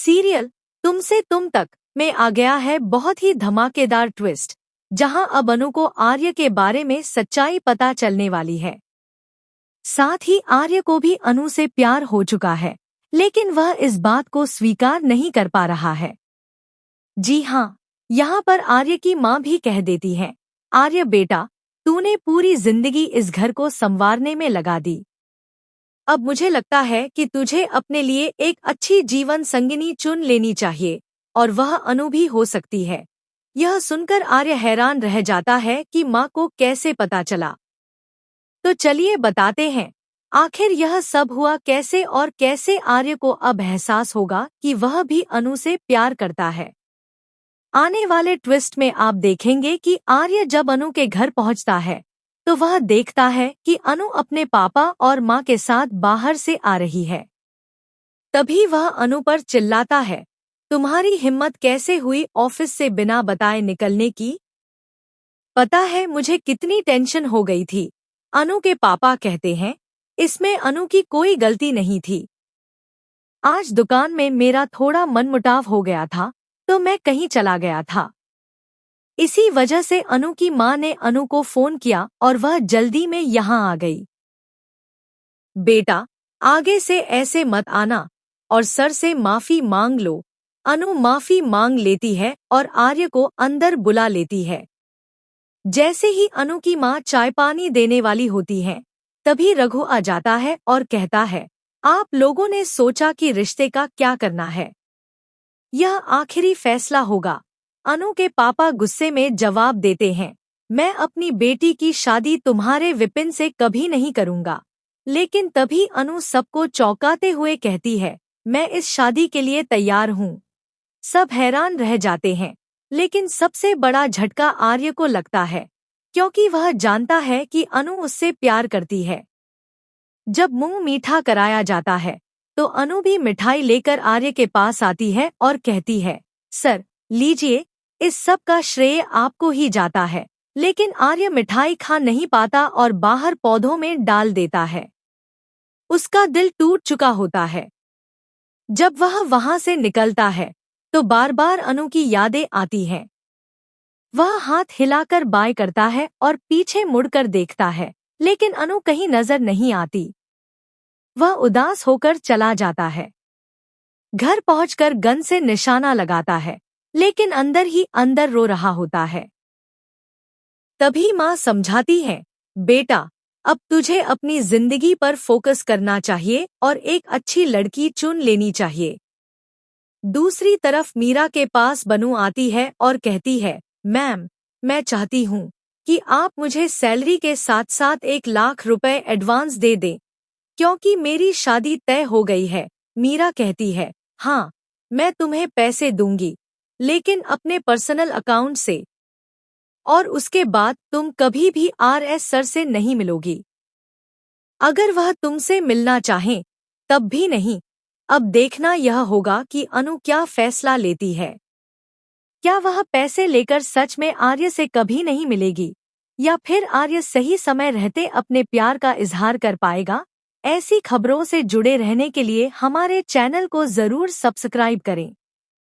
Serial तुमसे तुम तक में आ गया है बहुत ही धमाकेदार ट्विस्ट, जहां अब अनु को आर्य के बारे में सच्चाई पता चलने वाली है। साथ ही आर्य को भी अनु से प्यार हो चुका है, लेकिन वह इस बात को स्वीकार नहीं कर पा रहा है। जी हाँ, यहाँ पर आर्य की माँ भी कह देती है, आर्य बेटा, तूने पूरी जिंदगी इस घर को संवारने में लगा दी। अब मुझे लगता है कि तुझे अपने लिए एक अच्छी जीवन संगिनी चुन लेनी चाहिए, और वह अनु भी हो सकती है। यह सुनकर आर्य हैरान रह जाता है कि माँ को कैसे पता चला। तो चलिए बताते हैं, आखिर यह सब हुआ कैसे और कैसे आर्य को अब एहसास होगा कि वह भी अनु से प्यार करता है। आने वाले ट्विस्ट में आप देखेंगे कि आर्य जब अनु के घर पहुंचता है तो वह देखता है कि अनु अपने पापा और माँ के साथ बाहर से आ रही है। तभी वह अनु पर चिल्लाता है, तुम्हारी हिम्मत कैसे हुई ऑफिस से बिना बताए निकलने की? पता है मुझे कितनी टेंशन हो गई थी। अनु के पापा कहते हैं, इसमें अनु की कोई गलती नहीं थी। आज दुकान में मेरा थोड़ा मनमुटाव हो गया था तो मैं कहीं चला गया था। इसी वजह से अनु की माँ ने अनु को फोन किया और वह जल्दी में यहाँ आ गई। बेटा, आगे से ऐसे मत आना और सर से माफी मांग लो। अनु माफी मांग लेती है और आर्य को अंदर बुला लेती है। जैसे ही अनु की माँ चाय पानी देने वाली होती है, तभी रघु आ जाता है और कहता है, आप लोगों ने सोचा कि रिश्ते का क्या करना है? यह आखिरी फैसला होगा। अनु के पापा गुस्से में जवाब देते हैं, मैं अपनी बेटी की शादी तुम्हारे विपिन से कभी नहीं करूंगा। लेकिन तभी अनु सबको चौंकाते हुए कहती है, मैं इस शादी के लिए तैयार हूँ। सब हैरान रह जाते हैं, लेकिन सबसे बड़ा झटका आर्य को लगता है, क्योंकि वह जानता है कि अनु उससे प्यार करती है। जब मुंह मीठा कराया जाता है तो अनु भी मिठाई लेकर आर्य के पास आती है और कहती है, सर लीजिए, इस सब का श्रेय आपको ही जाता है। लेकिन आर्य मिठाई खा नहीं पाता और बाहर पौधों में डाल देता है। उसका दिल टूट चुका होता है। जब वह वहां से निकलता है तो बार बार अनु की यादें आती हैं। वह हाथ हिलाकर बाय करता है और पीछे मुड़कर देखता है, लेकिन अनु कहीं नजर नहीं आती। वह उदास होकर चला जाता है। घर पहुंचकर गन से निशाना लगाता है, लेकिन अंदर ही अंदर रो रहा होता है। तभी माँ समझाती है, बेटा, अब तुझे अपनी जिंदगी पर फोकस करना चाहिए और एक अच्छी लड़की चुन लेनी चाहिए। दूसरी तरफ मीरा के पास बनू आती है और कहती है, मैम, मैं चाहती हूँ कि आप मुझे सैलरी के साथ साथ 1 लाख रुपए एडवांस दे दें, क्योंकि मेरी शादी तय हो गई है। मीरा कहती है, हाँ, मैं तुम्हें पैसे दूंगी, लेकिन अपने पर्सनल अकाउंट से, और उसके बाद तुम कभी भी RS सर से नहीं मिलोगी। अगर वह तुमसे मिलना चाहें तब भी नहीं। अब देखना यह होगा कि अनु क्या फैसला लेती है। क्या वह पैसे लेकर सच में आर्य से कभी नहीं मिलेगी, या फिर आर्य सही समय रहते अपने प्यार का इजहार कर पाएगा? ऐसी खबरों से जुड़े रहने के लिए हमारे चैनल को जरूर सब्सक्राइब करें।